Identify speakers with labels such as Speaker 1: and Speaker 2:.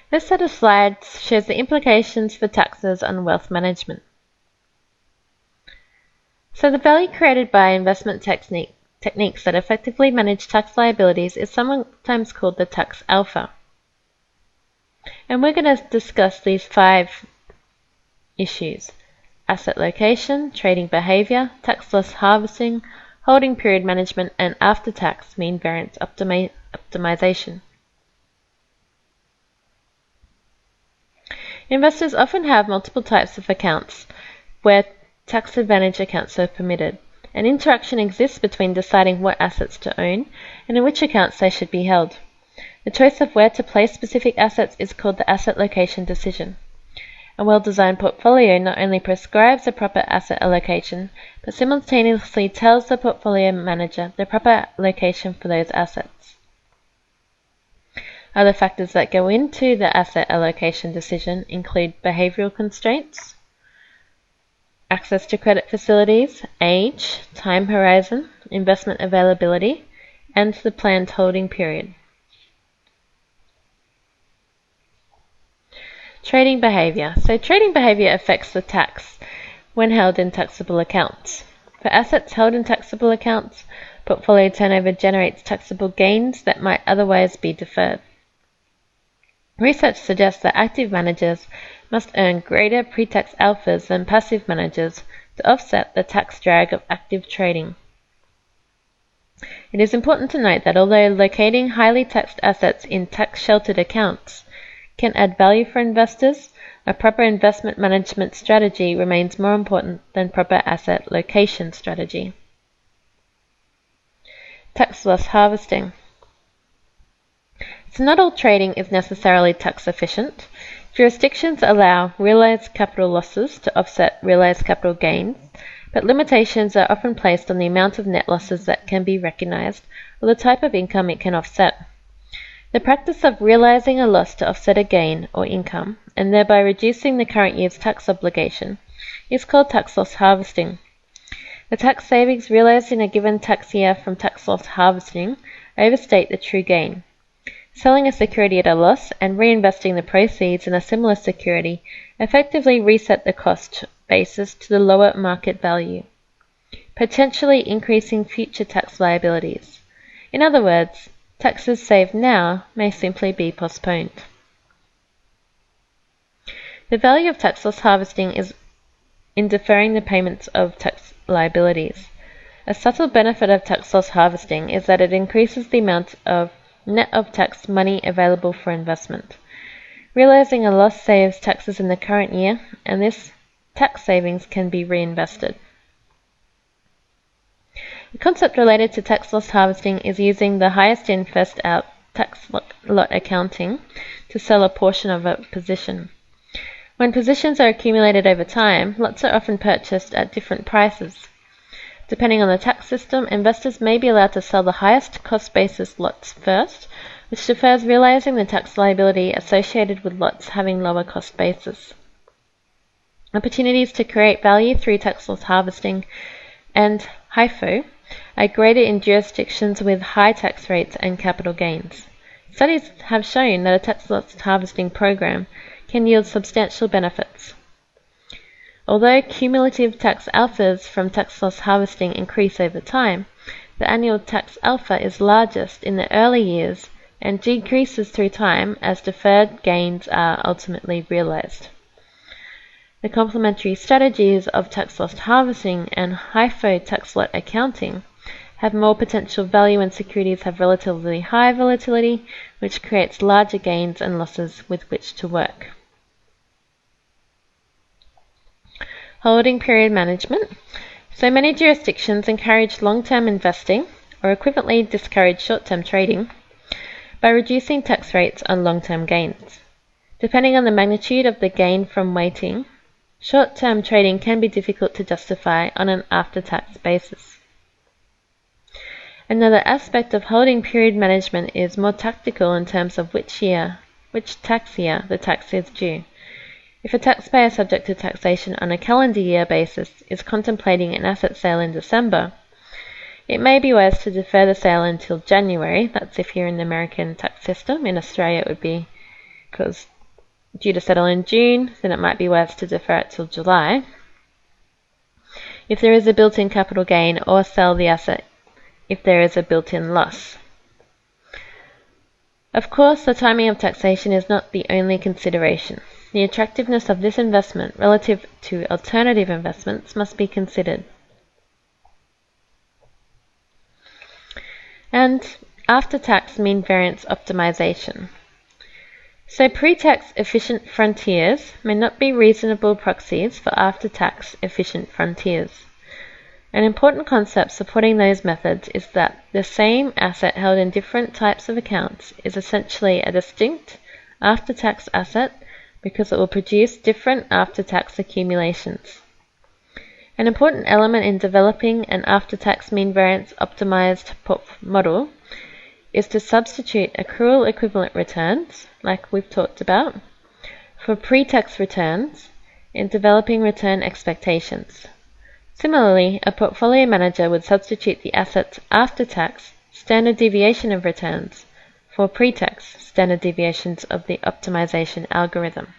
Speaker 1: This set of slides shows the implications for taxes on wealth management. So the value created by investment techniques that effectively manage tax liabilities is sometimes called the tax alpha. And we're going to discuss these 5 issues: asset location, trading behavior, tax loss harvesting, holding period management, and after-tax mean variance optimization. Investors often have multiple types of accounts where tax advantage accounts are permitted. An interaction exists between deciding what assets to own and in which accounts they should be held. The choice of where to place specific assets is called the asset location decision. A well-designed portfolio not only prescribes a proper asset allocation, but simultaneously tells the portfolio manager the proper location for those assets. Other factors that go into the asset allocation decision include behavioral constraints, access to credit facilities, age, time horizon, investment availability, and the planned holding period. Trading behavior. So trading behavior affects the tax when held in taxable accounts. For assets held in taxable accounts, portfolio turnover generates taxable gains that might otherwise be deferred. Research suggests that active managers must earn greater pre-tax alphas than passive managers to offset the tax drag of active trading. It is important to note that although locating highly taxed assets in tax-sheltered accounts can add value for investors, a proper investment management strategy remains more important than proper asset location strategy. Tax loss harvesting. So not all trading is necessarily tax efficient. Jurisdictions allow realized capital losses to offset realized capital gains, but limitations are often placed on the amount of net losses that can be recognized or the type of income it can offset. The practice of realizing a loss to offset a gain or income, and thereby reducing the current year's tax obligation, is called tax loss harvesting. The tax savings realized in a given tax year from tax loss harvesting overstate the true gain. Selling a security at a loss and reinvesting the proceeds in a similar security effectively reset the cost basis to the lower market value, potentially increasing future tax liabilities. In other words, taxes saved now may simply be postponed. The value of tax loss harvesting is in deferring the payments of tax liabilities. A subtle benefit of tax loss harvesting is that it increases the amount of net of tax money available for investment. Realizing a loss saves taxes in the current year, and this tax savings can be reinvested. The concept related to tax loss harvesting is using the highest in, first out tax lot accounting to sell a portion of a position. When positions are accumulated over time, lots are often purchased at different prices. Depending on the tax system, investors may be allowed to sell the highest cost basis lots first, which defers realizing the tax liability associated with lots having lower cost basis. Opportunities to create value through tax loss harvesting and HIFO are greater in jurisdictions with high tax rates and capital gains. Studies have shown that a tax loss harvesting program can yield substantial benefits. Although cumulative tax alphas from tax loss harvesting increase over time, the annual tax alpha is largest in the early years and decreases through time as deferred gains are ultimately realized. The complementary strategies of tax loss harvesting and HIFO tax lot accounting have more potential value when securities have relatively high volatility, which creates larger gains and losses with which to work. Holding period management. So many jurisdictions encourage long-term investing, or equivalently discourage short-term trading, by reducing tax rates on long-term gains. Depending on the magnitude of the gain from waiting, short-term trading can be difficult to justify on an after-tax basis. Another aspect of holding period management is more tactical in terms of which tax year the tax is due. If a taxpayer subject to taxation on a calendar year basis is contemplating an asset sale in December, it may be wise to defer the sale until January. That's if you're in the American tax system. In Australia it would be because due to settle in June, then it might be worth to defer it till July. If there is a built-in capital gain, or sell the asset if there is a built-in loss. Of course, the timing of taxation is not the only consideration. The attractiveness of this investment relative to alternative investments must be considered. And after-tax mean variance optimization. So pre-tax efficient frontiers may not be reasonable proxies for after-tax efficient frontiers. An important concept supporting those methods is that the same asset held in different types of accounts is essentially a distinct after-tax asset because it will produce different after-tax accumulations. An important element in developing an after-tax mean variance optimized model is to substitute accrual equivalent returns, like we've talked about, for pre-tax returns in developing return expectations. Similarly, a portfolio manager would substitute the asset's after-tax standard deviation of returns for pre-tax standard deviations of the optimization algorithm.